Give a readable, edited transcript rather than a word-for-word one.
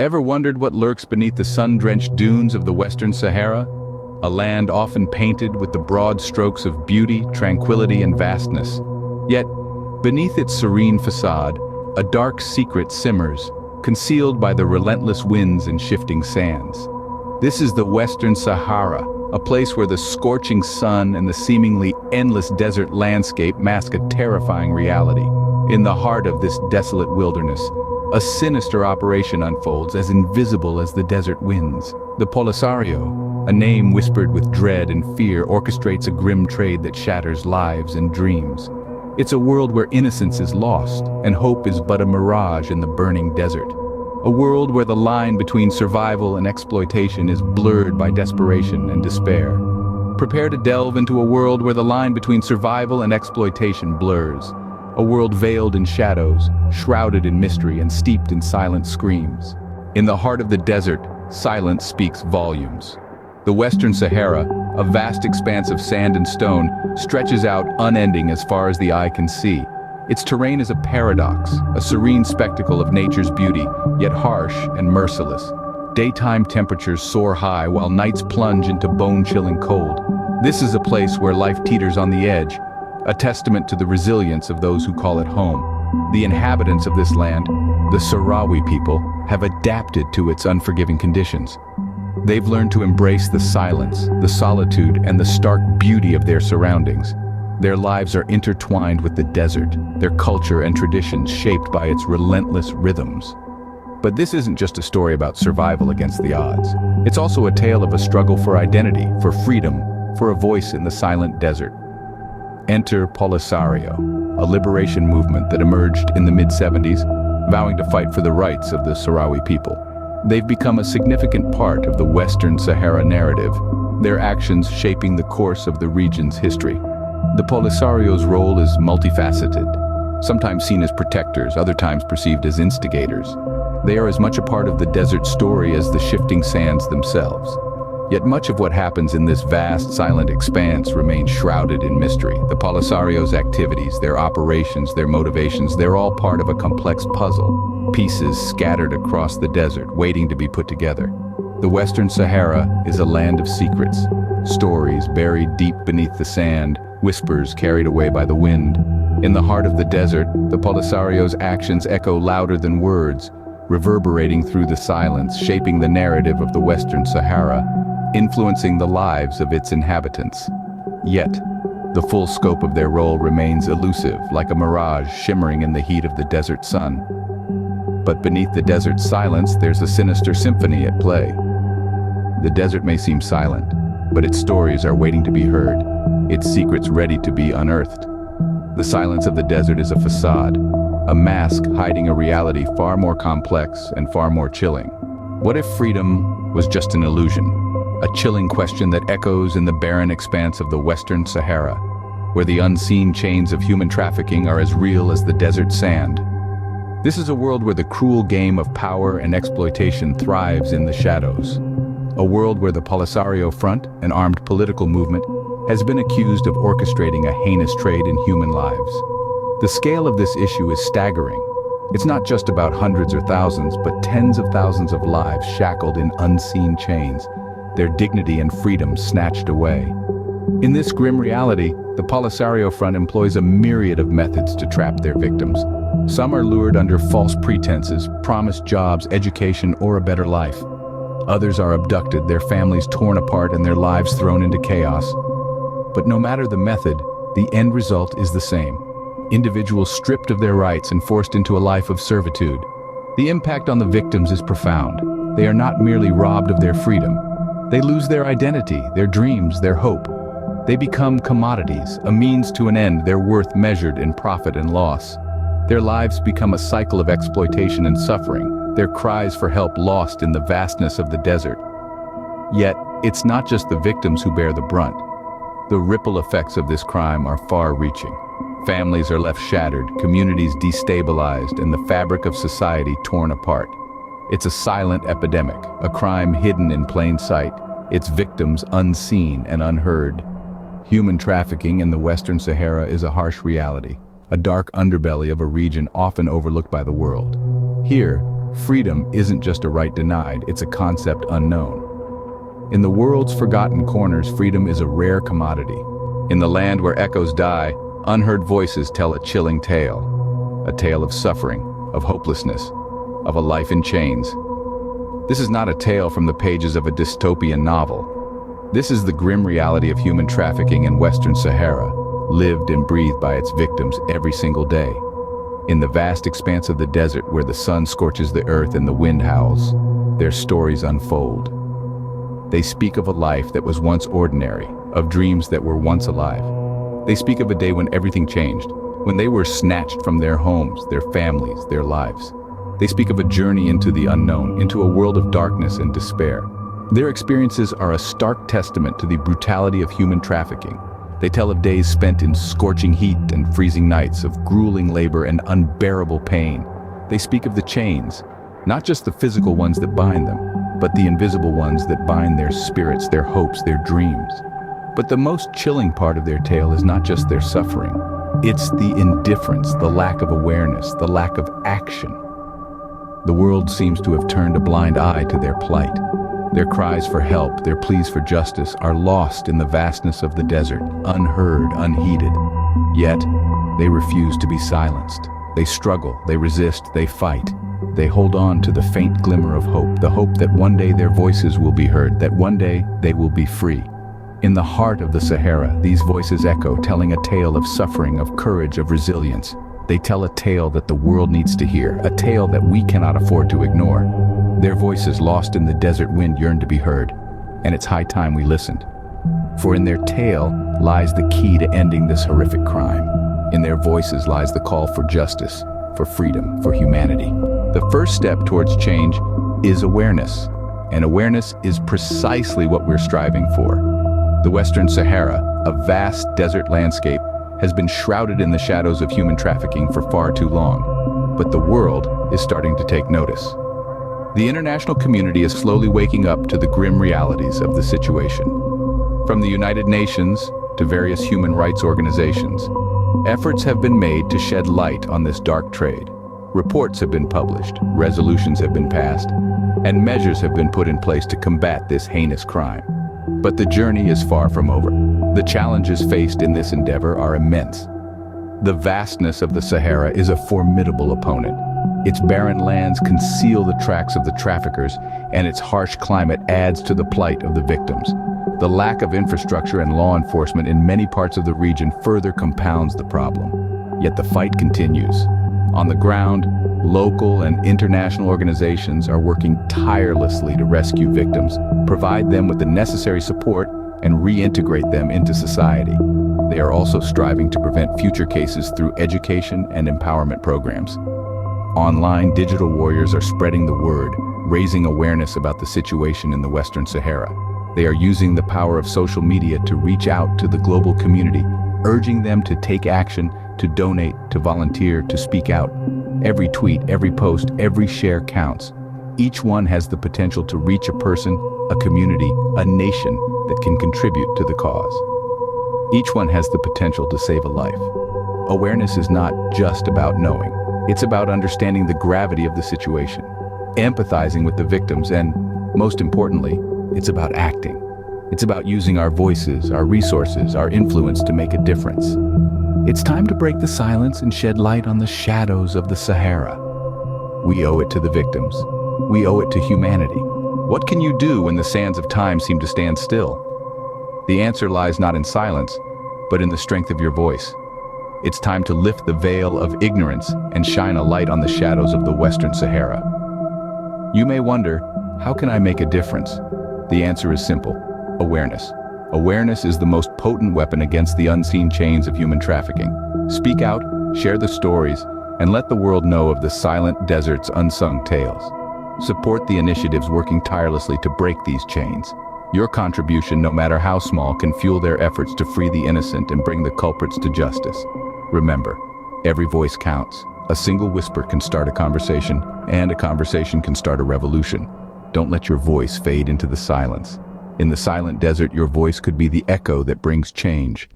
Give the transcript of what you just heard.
Ever wondered what lurks beneath the sun-drenched dunes of the Western Sahara? A land often painted with the broad strokes of beauty, tranquility, and vastness. Yet, beneath its serene facade, a dark secret simmers, concealed by the relentless winds and shifting sands. This is the Western Sahara, a place where the scorching sun and the seemingly endless desert landscape mask a terrifying reality. In the heart of this desolate wilderness, a sinister operation unfolds as invisible as the desert winds. The Polisario, a name whispered with dread and fear, orchestrates a grim trade that shatters lives and dreams. It's a world where innocence is lost and hope is but a mirage in the burning desert. A world where the line between survival and exploitation is blurred by desperation and despair. Prepare to delve into a world where the line between survival and exploitation blurs. A world veiled in shadows, shrouded in mystery, and steeped in silent screams. In the heart of the desert, silence speaks volumes. The Western Sahara, a vast expanse of sand and stone, stretches out unending as far as the eye can see. Its terrain is a paradox, a serene spectacle of nature's beauty, yet harsh and merciless. Daytime temperatures soar high while nights plunge into bone-chilling cold. This is a place where life teeters on the edge, a testament to the resilience of those who call it home. The inhabitants of this land, the Sahrawi people, have adapted to its unforgiving conditions. They've learned to embrace the silence, the solitude, and the stark beauty of their surroundings. Their lives are intertwined with the desert, their culture and traditions shaped by its relentless rhythms. But this isn't just a story about survival against the odds. It's also a tale of a struggle for identity, for freedom, for a voice in the silent desert. Enter Polisario, a liberation movement that emerged in the mid-70s, vowing to fight for the rights of the Sahrawi people. They've become a significant part of the Western Sahara narrative, their actions shaping the course of the region's history. The Polisario's role is multifaceted, sometimes seen as protectors, other times perceived as instigators. They are as much a part of the desert story as the shifting sands themselves. Yet much of what happens in this vast, silent expanse remains shrouded in mystery. The Polisario's activities, their operations, their motivations, they're all part of a complex puzzle, pieces scattered across the desert, waiting to be put together. The Western Sahara is a land of secrets, stories buried deep beneath the sand, whispers carried away by the wind. In the heart of the desert, the Polisario's actions echo louder than words, reverberating through the silence, shaping the narrative of the Western Sahara, influencing the lives of its inhabitants. Yet, the full scope of their role remains elusive, like a mirage shimmering in the heat of the desert sun. But beneath the desert's silence, there's a sinister symphony at play. The desert may seem silent, but its stories are waiting to be heard, its secrets ready to be unearthed. The silence of the desert is a facade, a mask hiding a reality far more complex and far more chilling. What if freedom was just an illusion? A chilling question that echoes in the barren expanse of the Western Sahara, where the unseen chains of human trafficking are as real as the desert sand. This is a world where the cruel game of power and exploitation thrives in the shadows. A world where the Polisario Front, an armed political movement, has been accused of orchestrating a heinous trade in human lives. The scale of this issue is staggering. It's not just about hundreds or thousands, but tens of thousands of lives shackled in unseen chains, their dignity and freedom snatched away. In this grim reality, the Polisario Front employs a myriad of methods to trap their victims. Some are lured under false pretenses, promised jobs, education, or a better life. Others are abducted, their families torn apart, and their lives thrown into chaos. But no matter the method, the end result is the same. Individuals stripped of their rights and forced into a life of servitude. The impact on the victims is profound. They are not merely robbed of their freedom. They lose their identity, their dreams, their hope. They become commodities, a means to an end, their worth measured in profit and loss. Their lives become a cycle of exploitation and suffering, their cries for help lost in the vastness of the desert. Yet, it's not just the victims who bear the brunt. The ripple effects of this crime are far-reaching. Families are left shattered, communities destabilized, and the fabric of society torn apart. It's a silent epidemic, a crime hidden in plain sight, its victims unseen and unheard. Human trafficking in the Western Sahara is a harsh reality, a dark underbelly of a region often overlooked by the world. Here, freedom isn't just a right denied, it's a concept unknown. In the world's forgotten corners, freedom is a rare commodity. In the land where echoes die, unheard voices tell a chilling tale. A tale of suffering, of hopelessness, of a life in chains. This is not a tale from the pages of a dystopian novel. This is the grim reality of human trafficking in Western Sahara, lived and breathed by its victims every single day. In the vast expanse of the desert where the sun scorches the earth and the wind howls, their stories unfold. They speak of a life that was once ordinary, of dreams that were once alive. They speak of a day when everything changed, when they were snatched from their homes, their families, their lives. They speak of a journey into the unknown, into a world of darkness and despair. Their experiences are a stark testament to the brutality of human trafficking. They tell of days spent in scorching heat and freezing nights, of grueling labor and unbearable pain. They speak of the chains, not just the physical ones that bind them, but the invisible ones that bind their spirits, their hopes, their dreams. But the most chilling part of their tale is not just their suffering. It's the indifference, the lack of awareness, the lack of action. The world seems to have turned a blind eye to their plight. Their cries for help, their pleas for justice are lost in the vastness of the desert, unheard, unheeded. Yet, they refuse to be silenced. They struggle, they resist, they fight. They hold on to the faint glimmer of hope, the hope that one day their voices will be heard, that one day they will be free. In the heart of the Sahara, these voices echo, telling a tale of suffering, of courage, of resilience. They tell a tale that the world needs to hear, a tale that we cannot afford to ignore. Their voices, lost in the desert wind, yearn to be heard, and it's high time we listened. For in their tale lies the key to ending this horrific crime. In their voices lies the call for justice, for freedom, for humanity. The first step towards change is awareness, and awareness is precisely what we're striving for. The Western Sahara, a vast desert landscape, has been shrouded in the shadows of human trafficking for far too long, but the world is starting to take notice. The international community is slowly waking up to the grim realities of the situation. From the United Nations to various human rights organizations, efforts have been made to shed light on this dark trade. Reports have been published, resolutions have been passed, and measures have been put in place to combat this heinous crime. But the journey is far from over. The challenges faced in this endeavor are immense. The vastness of the Sahara is a formidable opponent. Its barren lands conceal the tracks of the traffickers, and its harsh climate adds to the plight of the victims. The lack of infrastructure and law enforcement in many parts of the region further compounds the problem. Yet the fight continues. On the ground, local and international organizations are working tirelessly to rescue victims, provide them with the necessary support, and reintegrate them into society. They are also striving to prevent future cases through education and empowerment programs. Online digital warriors are spreading the word, raising awareness about the situation in the Western Sahara. They are using the power of social media to reach out to the global community, urging them to take action, to donate, to volunteer, to speak out. Every tweet, every post, every share counts. Each one has the potential to reach a person, a community, a nation that can contribute to the cause. Each one has the potential to save a life. Awareness is not just about knowing. It's about understanding the gravity of the situation, empathizing with the victims, and, most importantly, it's about acting. It's about using our voices, our resources, our influence to make a difference. It's time to break the silence and shed light on the shadows of the Sahara. We owe it to the victims. We owe it to humanity. What can you do when the sands of time seem to stand still? The answer lies not in silence, but in the strength of your voice. It's time to lift the veil of ignorance and shine a light on the shadows of the Western Sahara. You may wonder, how can I make a difference? The answer is simple: awareness. Awareness is the most potent weapon against the unseen chains of human trafficking. Speak out, share the stories, and let the world know of the silent desert's unsung tales. Support the initiatives working tirelessly to break these chains. Your contribution, no matter how small, can fuel their efforts to free the innocent and bring the culprits to justice. Remember, every voice counts. A single whisper can start a conversation, and a conversation can start a revolution. Don't let your voice fade into the silence. In the silent desert, your voice could be the echo that brings change.